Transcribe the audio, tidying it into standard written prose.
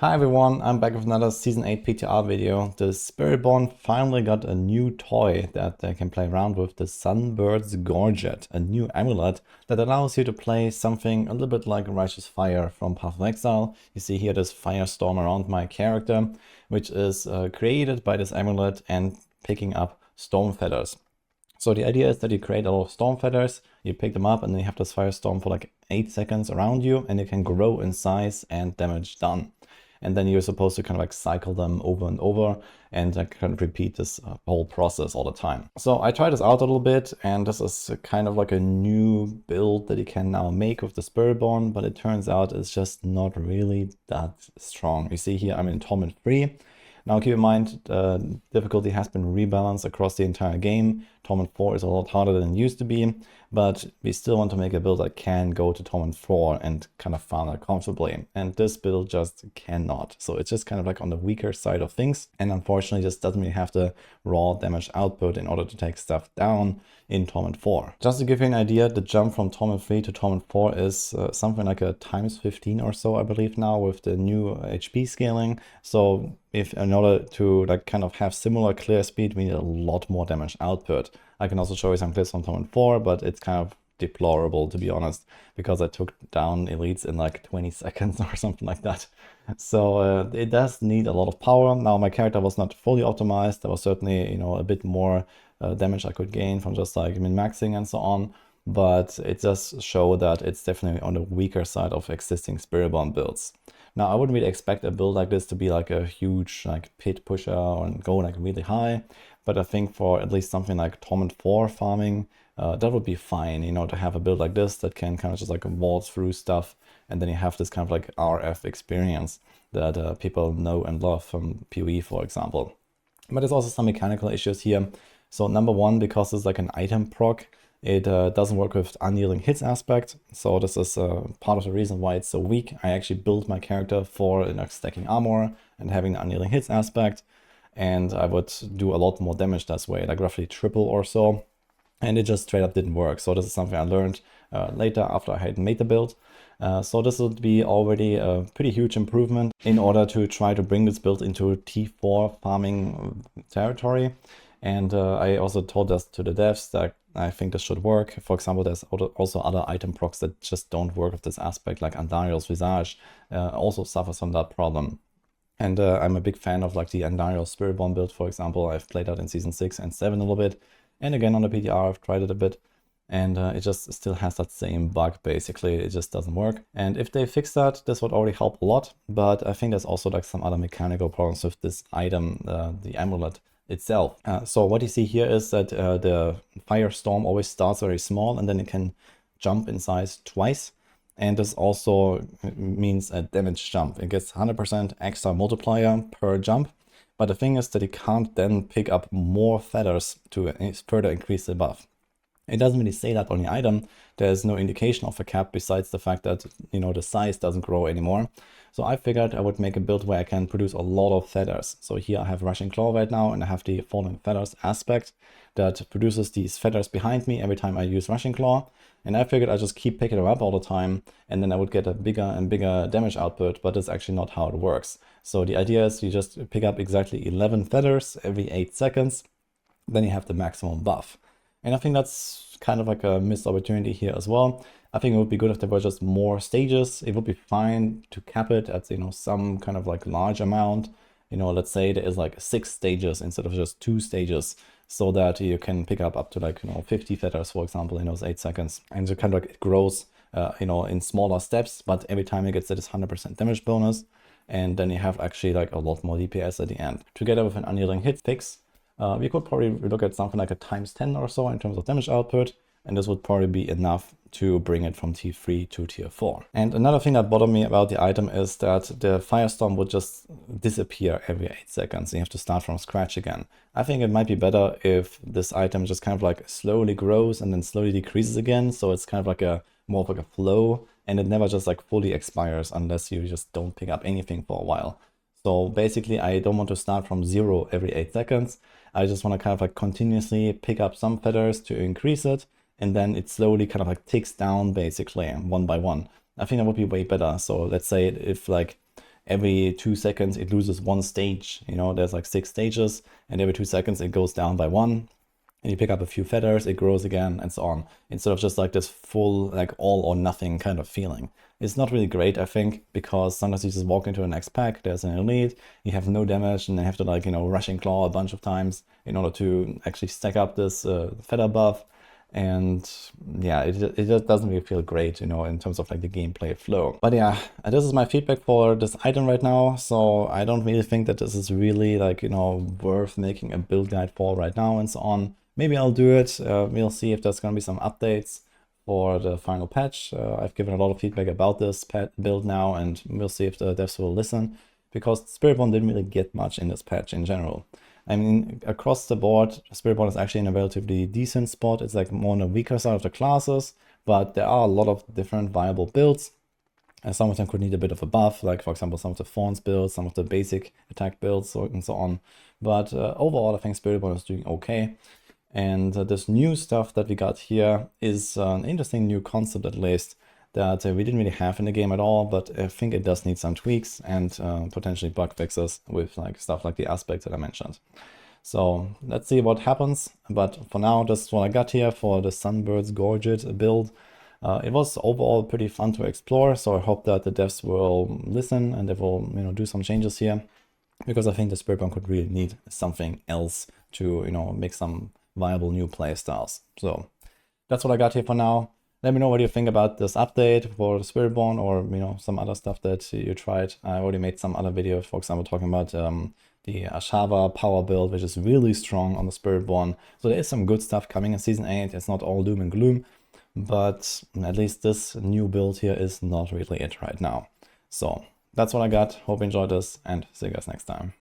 Hi everyone, I'm back with another Season 8 PTR video. The Spiritborn finally got a new toy that they can play around with, the Sunbirds gorget, a new amulet that allows you to play something a little bit like Righteous Fire from Path of Exile. You see here this firestorm around my character, which is created by this amulet and picking up storm feathers. So the idea is that you create a lot of storm feathers, you pick them up, and then you have this firestorm for like 8 seconds around you, and it can grow in size and damage done. And then you're supposed to kind of like cycle them over and over and kind of repeat this whole process all the time. So I tried this out a little bit, and this is kind of like a new build that you can now make with the Spiritborn, but it turns out it's just not really that strong. You see here I'm in Torment 3. Now keep in mind, difficulty has been rebalanced across the entire game. Torment 4 is a lot harder than it used to be, but we still want to make a build that can go to Torment 4 and kind of farm it comfortably. And this build just cannot. So it's just kind of like on the weaker side of things, and unfortunately just doesn't really have the raw damage output in order to take stuff down in Torment 4. Just to give you an idea, the jump from Torment 3 to Torment 4 is something like a times 15 or so, I believe now, with the new HP scaling. So if in order to like kind of have similar clear speed, we need a lot more damage output. I can also show you some clips from Torment 4, but it's kind of deplorable, to be honest, because I took down elites in like 20 seconds or something like that. So it does need a lot of power. Now my character was not fully optimized. There was certainly, you know, a bit more damage I could gain from just like min-maxing and so on, but it does show that it's definitely on the weaker side of existing Spiritborn builds. Now I wouldn't really expect a build like this to be like a huge like pit pusher and go like really high, but I think for at least something like Torment 4 farming, that would be fine, you know, to have a build like this that can kind of just like waltz through stuff, and then you have this kind of like RF experience that people know and love from PoE, for example. But there's also some mechanical issues here. So number one, because it's like an item proc, it doesn't work with unyielding hits aspect. So this is part of the reason why it's so weak. I actually built my character for stacking armor and having the unyielding hits aspect, and I would do a lot more damage that way, like roughly triple or so. And it just straight up didn't work. So this is something I learned later after I had made the build. So this would be already a pretty huge improvement in order to try to bring this build into T4 farming territory. And I also told this to the devs that I think this should work. For example, there's also other item procs that just don't work with this aspect, like Andario's Visage also suffers from that problem. And I'm a big fan of like the Andario's Spiritborn build, for example. I've played that in Season 6 and 7 a little bit. And again on the PTR, I've tried it a bit. And it just still has that same bug, basically. It just doesn't work. And if they fix that, this would already help a lot. But I think there's also like some other mechanical problems with this item, the amulet itself. So what you see here is that the firestorm always starts very small, and then it can jump in size twice. And this also means a damage jump. It gets 100% extra multiplier per jump. But the thing is that it can't then pick up more feathers to further increase the buff. It doesn't really say that on the item. There's no indication of a cap besides the fact that, you know, the size doesn't grow anymore. So I figured I would make a build where I can produce a lot of feathers. So here I have Rushing Claw right now, and I have the Fallen Feathers aspect that produces these feathers behind me every time I use Rushing Claw. And I figured I'd just keep picking them up all the time, and then I would get a bigger and bigger damage output, but that's actually not how it works. So the idea is you just pick up exactly 11 feathers every 8 seconds, then you have the maximum buff. And I think that's kind of like a missed opportunity here as well. I think it would be good if there were just more stages. It would be fine to cap it at, you know, some kind of like large amount. You know, let's say there is like 6 stages instead of just 2 stages, so that you can pick up to like, you know, 50 feathers, for example, in those 8 seconds. And so kind of like it grows, you know, in smaller steps, but every time it gets this 100% damage bonus. And then you have actually like a lot more DPS at the end. Together with an unyielding hit fix, we could probably look at something like a times 10 or so in terms of damage output, and this would probably be enough to bring it from tier 3 to tier 4. And another thing that bothered me about the item is that the firestorm would just disappear every 8 seconds. You have to start from scratch again. I think it might be better if this item just kind of like slowly grows and then slowly decreases again, so it's kind of like a more of like a flow, and it never just like fully expires unless you just don't pick up anything for a while. So basically I don't want to start from 0 every 8 seconds. I just want to kind of like continuously pick up some feathers to increase it, and then it slowly kind of like ticks down basically one by one. I think that would be way better. So let's say if like every 2 seconds it loses 1 stage. You know, there's like 6 stages, and every 2 seconds it goes down by 1. And you pick up a few feathers, it grows again, and so on. Instead of just like this full, like all or nothing kind of feeling. It's not really great, I think, because sometimes you just walk into the next pack, there's an elite, you have no damage, and they have to like, you know, rushing claw a bunch of times in order to actually stack up this feather buff. And yeah, it just doesn't really feel great, you know, in terms of like the gameplay flow. But yeah, this is my feedback for this item right now. So I don't really think that this is really like, you know, worth making a build guide for right now and so on. Maybe I'll do it. We'll see if there's going to be some updates for the final patch. I've given a lot of feedback about this build now, and we'll see if the devs will listen, because Spiritborn didn't really get much in this patch in general. I mean, across the board, Spiritborn is actually in a relatively decent spot. It's like more on the weaker side of the classes, but there are a lot of different viable builds. And some of them could need a bit of a buff, like for example, some of the Thorns builds, some of the basic attack builds, and so on. But overall, I think Spiritborn is doing okay. And this new stuff that we got here is an interesting new concept, at least, that we didn't really have in the game at all, but I think it does need some tweaks and potentially bug fixes with like stuff like the aspects that I mentioned. So let's see what happens. But for now, this is what I got here for the Sunbirds gorget build. It was overall pretty fun to explore, so I hope that the devs will listen and they will, you know, do some changes here, because I think the Spiritborn could really need something else to, you know, make some viable new play styles. So that's what I got here for now. Let me know what you think about this update for the Spiritborn, or, you know, some other stuff that you tried. I already made some other videos, for example, talking about the Ashava power build, which is really strong on the Spiritborn. So there is some good stuff coming in Season 8. It's not all doom and gloom, but at least this new build here is not really it right now. So that's what I got. Hope you enjoyed this, and see you guys next time.